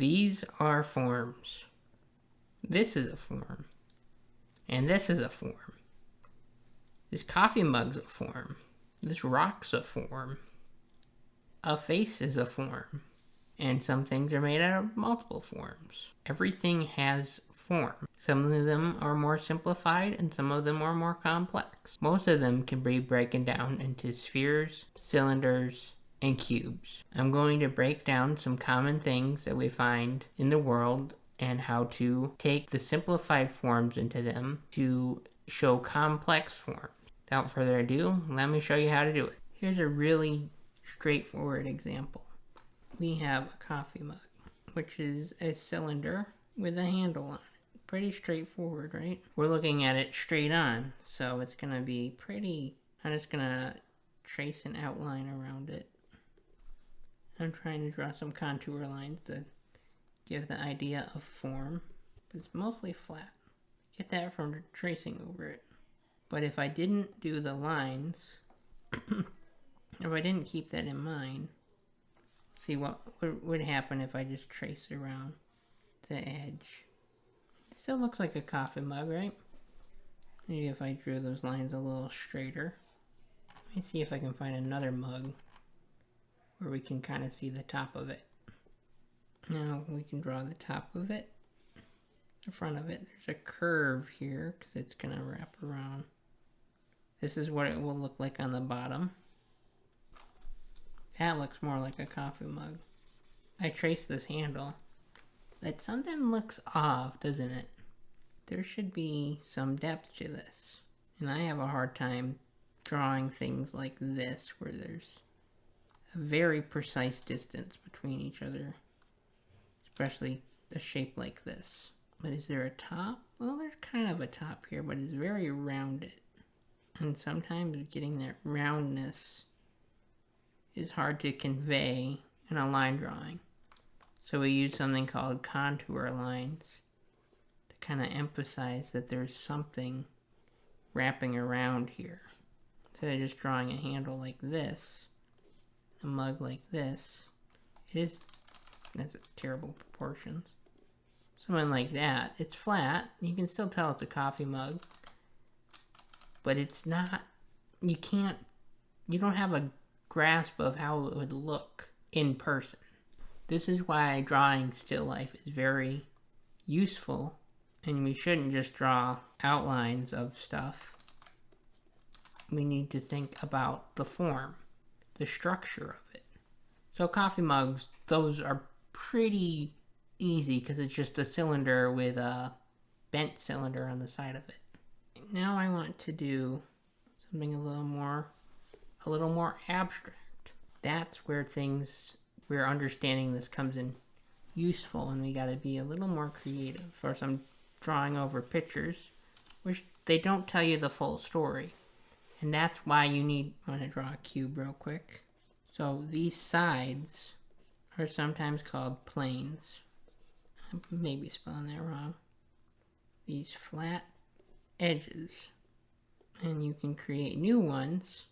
These are forms. This is a form. And this is a form. This coffee mug's a form. This rock's a form. A face is a form. And some things are made out of multiple forms. Everything has form. Some of them are more simplified and some of them are more complex. Most of them can be broken down into spheres, cylinders, and cubes. I'm going to break down some common things that we find in the world and how to take the simplified forms into them to show complex forms. Without further ado, let me show you how to do it. Here's a really straightforward example. We have a coffee mug, which is a cylinder with a handle on it. Pretty straightforward, right? We're looking at it straight on, so it's gonna be pretty. I'm just gonna trace an outline around it. I'm trying to draw some contour lines to give the idea of form, but it's mostly flat. Get that from tracing over it. But if I didn't do the lines, if I didn't keep that in mind, see what would happen if I just trace around the edge. It still looks like a coffee mug, right? Maybe if I drew those lines a little straighter. Let me see if I can find another mug where we can kind of see the top of it. Now we can draw the top of it, the front of it. There's a curve here because it's going to wrap around. This is what it will look like on the bottom. That looks more like a coffee mug. I traced this handle, but something looks off, doesn't it? There should be some depth to this. And I have a hard time drawing things like this where there's a very precise distance between each other, especially a shape like this. But is there a top? Well, there's kind of a top here, but it's very rounded. And sometimes getting that roundness is hard to convey in a line drawing. So we use something called contour lines to kind of emphasize that there's something wrapping around here. Instead of just drawing a handle like this, a mug like this, that's terrible proportions. Something like that, it's flat, you can still tell it's a coffee mug, but it's not, you don't have a grasp of how it would look in person. This is why drawing still life is very useful, and we shouldn't just draw outlines of stuff. We need to think about the form, the structure of it. So coffee mugs, those are pretty easy because it's just a cylinder with a bent cylinder on the side of it. Now I want to do something a little more abstract. That's where understanding this comes in useful, and we got to be a little more creative. First, I'm drawing over pictures, which they don't tell you the full story, and that's why I'm going to draw a cube real quick. So these sides are sometimes called planes. I may be spelling that wrong. These flat edges, and you can create new ones,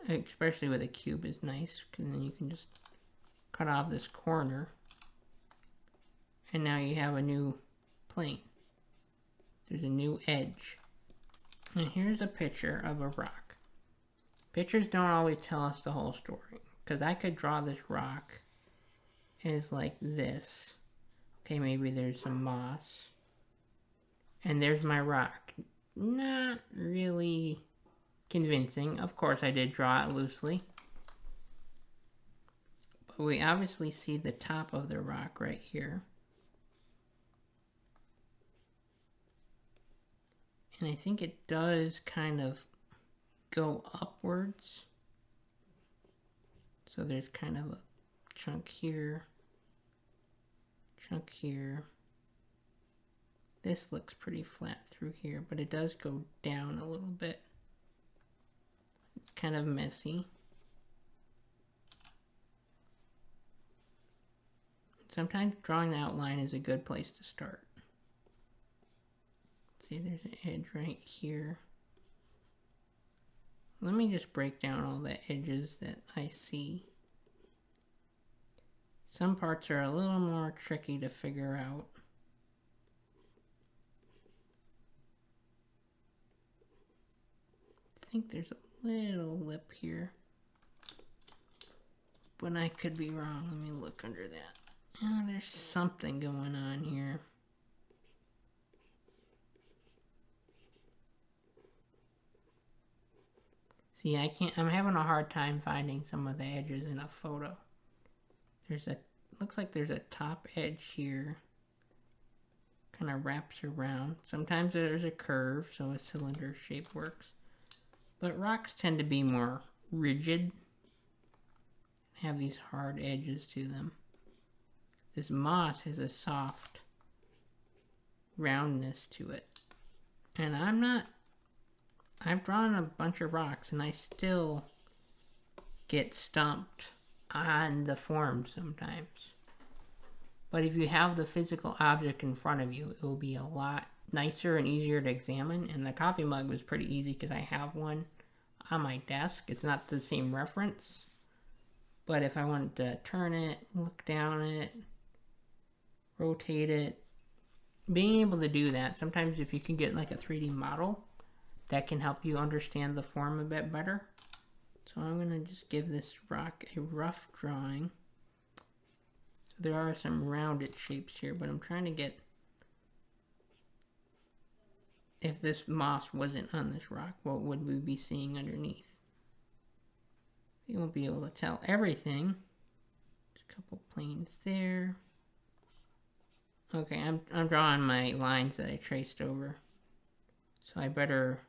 especially with a cube is nice because then you can just cut off this corner and now you have a new plane. There's a new edge. And here's a picture of a rock. Pictures don't always tell us the whole story, because I could draw this rock as like this. Okay, maybe there's some moss. And there's my rock. Not really convincing. Of course, I did draw it loosely. But we obviously see the top of the rock right here. And I think it does kind of go upwards. So there's kind of a chunk here, chunk here. This looks pretty flat through here, but it does go down a little bit. It's kind of messy. Sometimes drawing the outline is a good place to start. See, there's an edge right here. Let me just break down all the edges that I see. Some parts are a little more tricky to figure out. I think there's a little lip here, but I could be wrong. Let me look under that. Oh, there's something going on here. See, I'm having a hard time finding some of the edges in a photo. Looks like there's a top edge here. Kind of wraps around. Sometimes there's a curve, so a cylinder shape works. But rocks tend to be more rigid. Have these hard edges to them. This moss has a soft roundness to it. And I've drawn a bunch of rocks and I still get stumped on the form sometimes. But if you have the physical object in front of you, it will be a lot nicer and easier to examine. And the coffee mug was pretty easy because I have one on my desk. It's not the same reference. But if I wanted to turn it, look down it, rotate it, being able to do that, sometimes if you can get like a 3D model, that can help you understand the form a bit better. So I'm going to just give this rock a rough drawing. So there are some rounded shapes here, but I'm trying to get, if this moss wasn't on this rock, what would we be seeing underneath? You won't be able to tell everything. There's a couple planes there. Okay, I'm drawing my lines that I traced over. So I better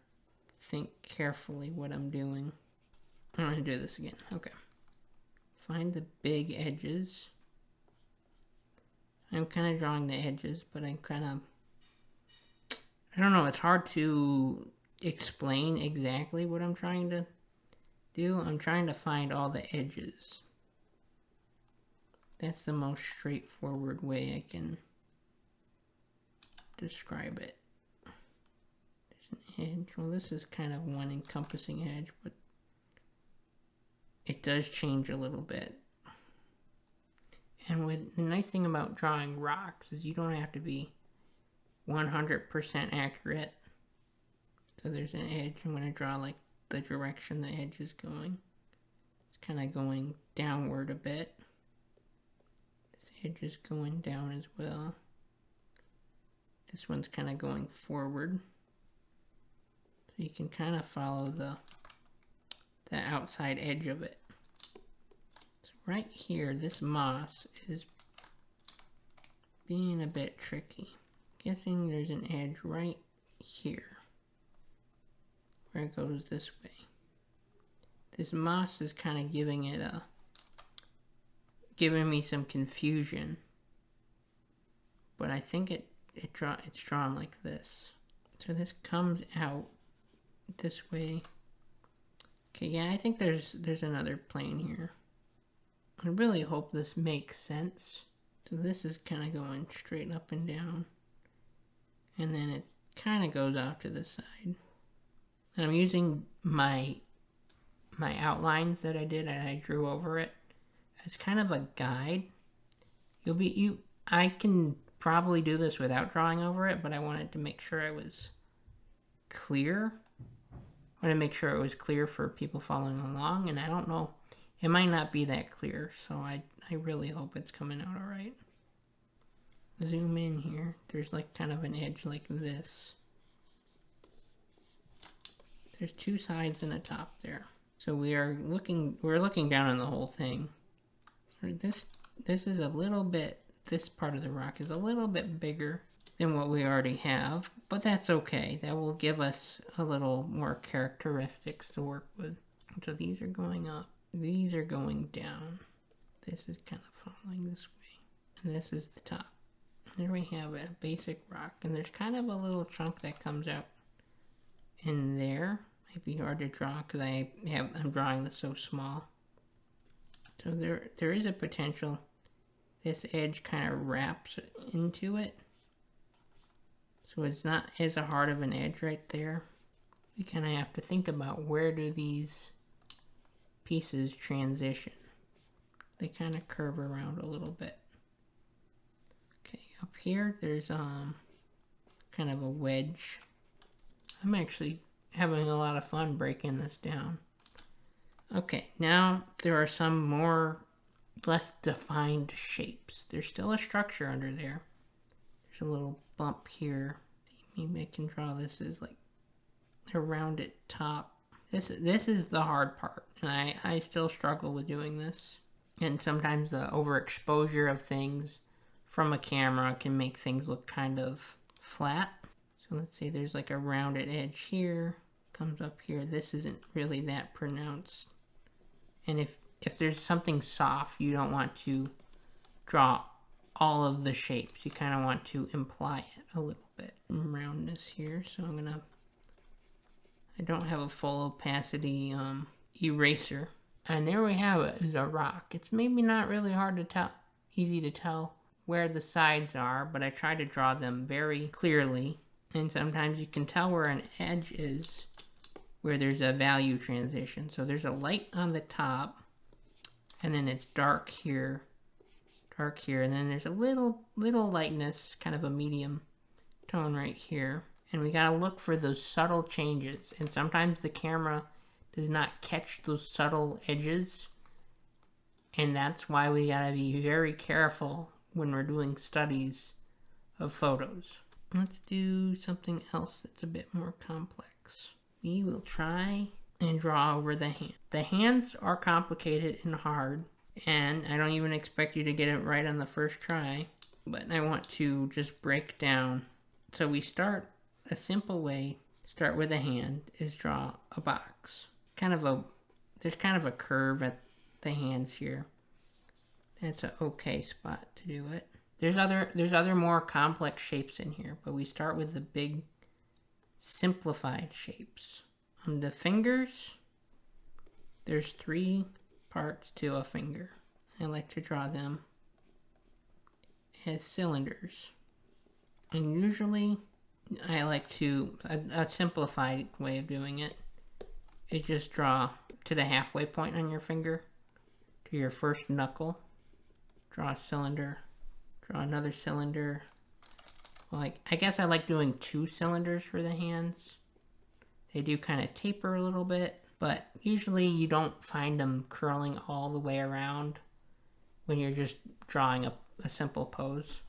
think carefully what I'm doing. I'm going to do this again. Okay. Find the big edges. I'm kind of drawing the edges, but I'm kind of, I don't know, it's hard to explain exactly what I'm trying to do. I'm trying to find all the edges. That's the most straightforward way I can describe it. There's an edge. Well, this is kind of one encompassing edge, but it does change a little bit. And the nice thing about drawing rocks is you don't have to be 100% accurate. So there's an edge. I'm going to draw like the direction the edge is going. It's kind of going downward a bit. This edge is going down as well. This one's kind of going forward. So you can kind of follow the outside edge of it. So right here, this moss is being a bit tricky. Guessing there's an edge right here where it goes this way. This moss is kind of giving me some confusion, but I think it's drawn like this. So this comes out this way. Okay, yeah, I think there's another plane here. I really hope this makes sense. So this is kind of going straight up and down, and then it kind of goes out to the side. And I'm using my outlines that I did and I drew over it as kind of a guide. I can probably do this without drawing over it, but I wanted to make sure I was clear. I want to make sure it was clear for people following along, and I don't know, it might not be that clear, so I really hope it's coming out alright. Zoom in here. There's like kind of an edge like this. There's two sides and a top there. So we're looking down on the whole thing. This is a little bit, this part of the rock is a little bit bigger than what we already have, but that's okay. That will give us a little more characteristics to work with. So these are going up, these are going down. This is kind of following this way, and this is the top. There we have a basic rock, and there's kind of a little chunk that comes out in there. Might be hard to draw because I'm drawing this so small. So there is a potential this edge kind of wraps into it. So it's not as hard of an edge right there. We kind of have to think about where do these pieces transition. they kind of curve around a little bit. Okay, up here there's kind of a wedge. I'm actually having a lot of fun breaking this down. Okay, now there are some less defined shapes. There's still a structure under there. There's a little bump here. Maybe I can draw this as like a rounded top. This is the hard part, and I still struggle with doing this. And sometimes the overexposure of things from a camera can make things look kind of flat. So let's say there's like a rounded edge here, comes up here. This isn't really that pronounced. And if there's something soft, you don't want to draw all of the shapes. You kind of want to imply it a little bit. Roundness here, so I don't have a full opacity eraser. And there we have it, is a rock. It's maybe not really hard to tell, easy to tell where the sides are, but I try to draw them very clearly. And sometimes you can tell where an edge is, where there's a value transition. So there's a light on the top, and then it's dark here, and then there's a little lightness, kind of a medium tone right here. And we gotta look for those subtle changes. And sometimes the camera does not catch those subtle edges. And that's why we gotta be very careful when we're doing studies of photos. Let's do something else that's a bit more complex. We will try and draw over the hand. The hands are complicated and hard, and I don't even expect you to get it right on the first try, but I want to just break down. So we start a simple way, start with a hand, is draw a box. There's kind of a curve at the hands here. That's an okay spot to do it. There's other more complex shapes in here, but we start with the big simplified shapes. On the fingers, there's 3 parts to a finger. I like to draw them as cylinders. And usually I like to, a simplified way of doing it is just draw to the halfway point on your finger, to your first knuckle, draw a cylinder, draw another cylinder. Like, I guess I like doing 2 cylinders for the hands. They do kind of taper a little bit, but usually you don't find them curling all the way around when you're just drawing a simple pose.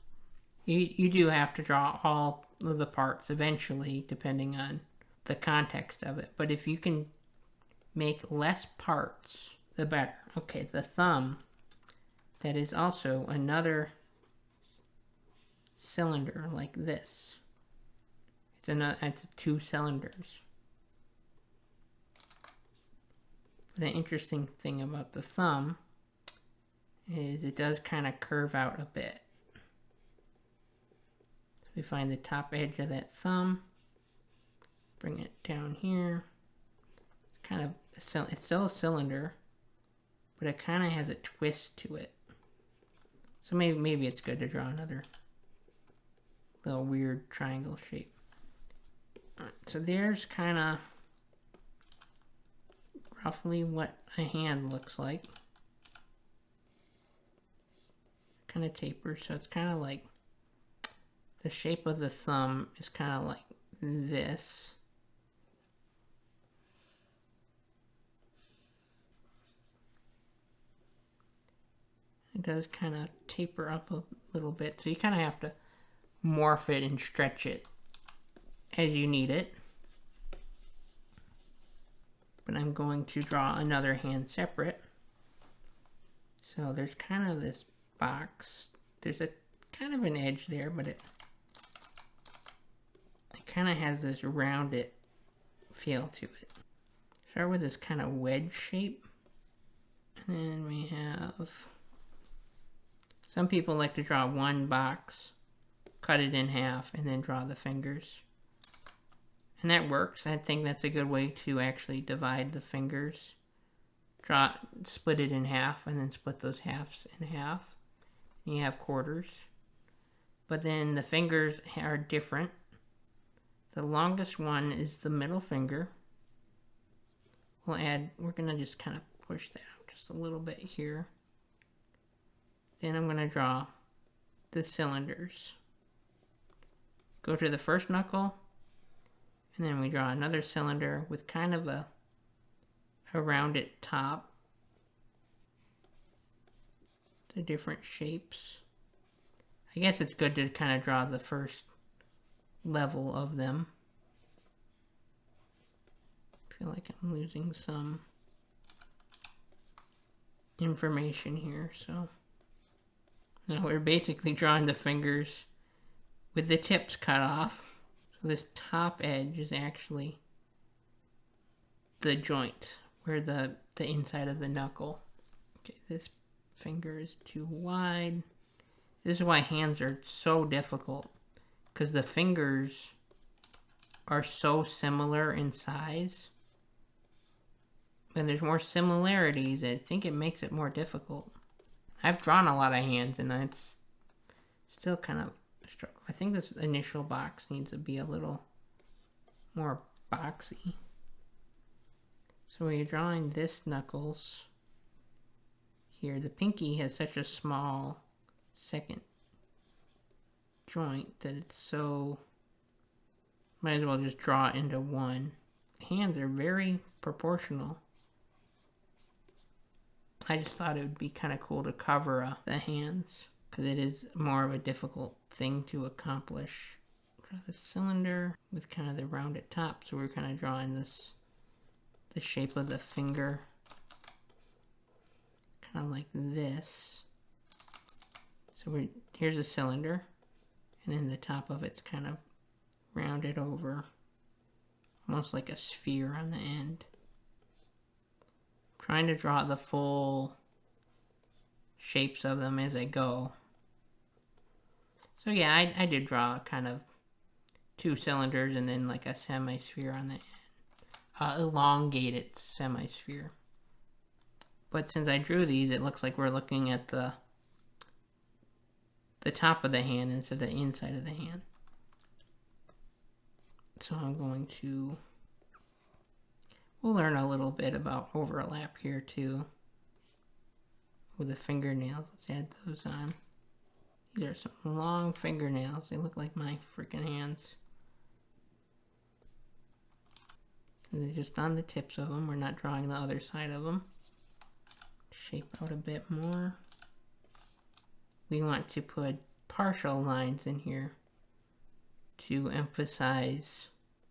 You do have to draw all of the parts eventually, depending on the context of it. But if you can make less parts, the better. Okay, the thumb, that is also another cylinder like this. It's 2 cylinders. The interesting thing about the thumb is it does kind of curve out a bit. So we find the top edge of that thumb, bring it down here. It's still a cylinder, but it kind of has a twist to it. So maybe it's good to draw another little weird triangle shape. Alright, so there's kind of roughly what a hand looks like. Kind of tapers, so it's kind of like the shape of the thumb is kind of like this. It does kind of taper up a little bit, so you kind of have to morph it and stretch it as you need it. But I'm going to draw another hand separate. So there's kind of this box. There's a kind of an edge there, but it kind of has this rounded feel to it. Start with this kind of wedge shape. And then we have, some people like to draw one box, cut it in half, and then draw the fingers. And that works. I think that's a good way to actually divide the fingers. Split it in half, and then split those halves in half. And you have quarters. But then the fingers are different. The longest one is the middle finger. We're gonna just kind of push that out just a little bit here. Then I'm going to draw the cylinders. Go to the first knuckle, and then we draw another cylinder with kind of a rounded top. The different shapes. I guess it's good to kind of draw the first level of them. I feel like I'm losing some information here, so now we're basically drawing the fingers with the tips cut off. So this top edge is actually the joint where the inside of the knuckle. Okay, this finger is too wide. This is why hands are so difficult, because the fingers are so similar in size. And there's more similarities, I think it makes it more difficult. I've drawn a lot of hands and it's still kind of a struggle. I think this initial box needs to be a little more boxy. So when you're drawing this knuckles here, the pinky has such a small second joint that it's so, might as well just draw it into one. Hands are very proportional. I just thought it would be kind of cool to cover up the hands, because it is more of a difficult thing to accomplish. Draw the cylinder with kind of the rounded top, so we're kind of drawing this, the shape of the finger, kind of like this. So here's a cylinder, and then the top of it's kind of rounded over, almost like a sphere on the end. Trying to draw the full shapes of them as I go. So yeah, I did draw kind of two cylinders and then like a semi-sphere on the end. Elongated semi-sphere. But since I drew these, it looks like we're looking at the top of the hand instead of the inside of the hand. So I'm going to, we'll learn a little bit about overlap here too. With the fingernails, let's add those on. These are some long fingernails. They look like my freaking hands. And they're just on the tips of them. We're not drawing the other side of them. Shape out a bit more. We want to put partial lines in here to emphasize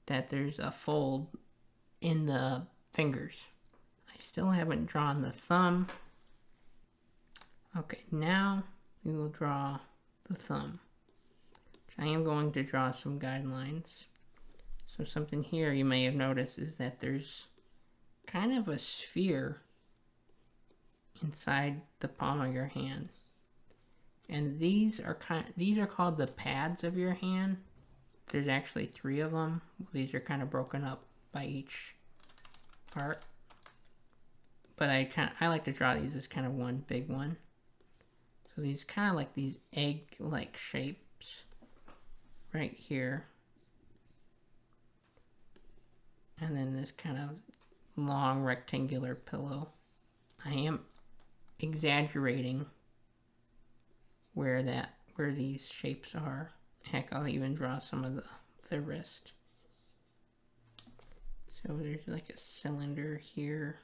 that there's a fold in the fingers. I still haven't drawn the thumb. Okay, now we will draw the thumb. I am going to draw some guidelines. So something here you may have noticed is that there's kind of a sphere inside the palm of your hand. And these are called the pads of your hand. There's actually 3 of them. These are kind of broken up by each part. But I like to draw these as kind of one big one. So these kind of like these egg-like shapes right here. And then this kind of long rectangular pillow. I am exaggerating where these shapes are. Heck, I'll even draw some of the wrist. So there's like a cylinder here.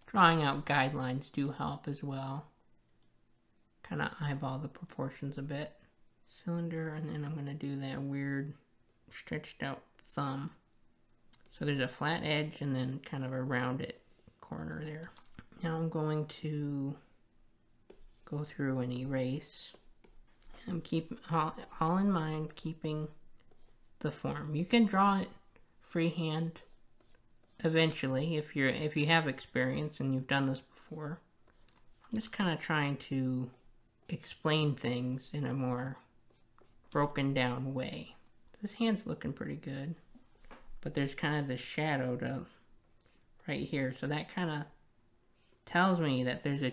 Drawing out guidelines do help as well. Kind of eyeball the proportions a bit. Cylinder, and then I'm going to do that weird stretched out thumb. So there's a flat edge and then kind of a rounded corner there. Now I'm going to go through and erase. And keep all in mind keeping the form. You can draw it freehand eventually if you have experience and you've done this before. I'm just kind of trying to explain things in a more broken down way. This hand's looking pretty good, but there's kind of the shadow right here, so that kind of tells me that there's a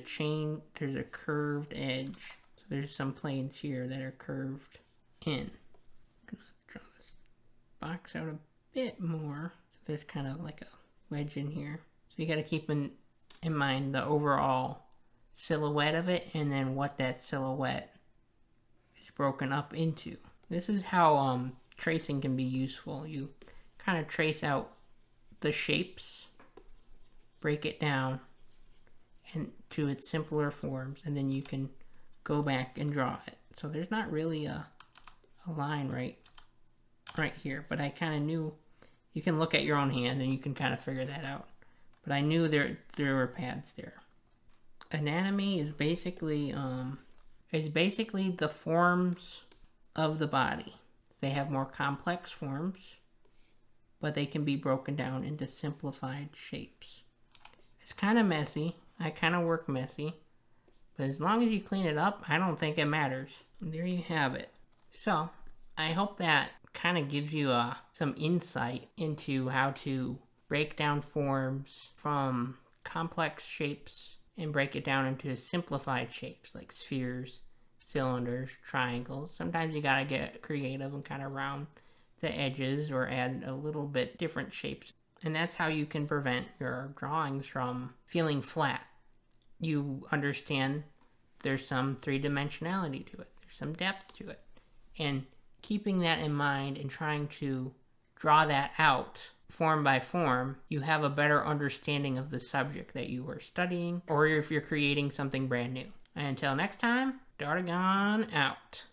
curved edge. So there's some planes here that are curved in. I'm gonna draw this box out a bit more. So there's kind of like a wedge in here. So you got to keep in mind the overall silhouette of it and then what that silhouette is broken up into. This is how tracing can be useful. You kind of trace out the shapes, break it down to its simpler forms, and then you can go back and draw it. So there's not really a line right here, but I kind of knew. You can look at your own hand and you can kind of figure that out. But I knew there were paths there. Anatomy is basically the forms of the body. They have more complex forms, but they can be broken down into simplified shapes. It's kind of messy. I kind of work messy. But as long as you clean it up, I don't think it matters. And there you have it. So, I hope that kind of gives you some insight into how to break down forms from complex shapes and break it down into simplified shapes like spheres, cylinders, triangles. Sometimes you gotta get creative and kind of round the edges or add a little bit different shapes. And that's how you can prevent your drawings from feeling flat. You understand there's some three-dimensionality to it. There's some depth to it. And keeping that in mind and trying to draw that out form by form, you have a better understanding of the subject that you are studying, or if you're creating something brand new. And until next time, Dartagon out.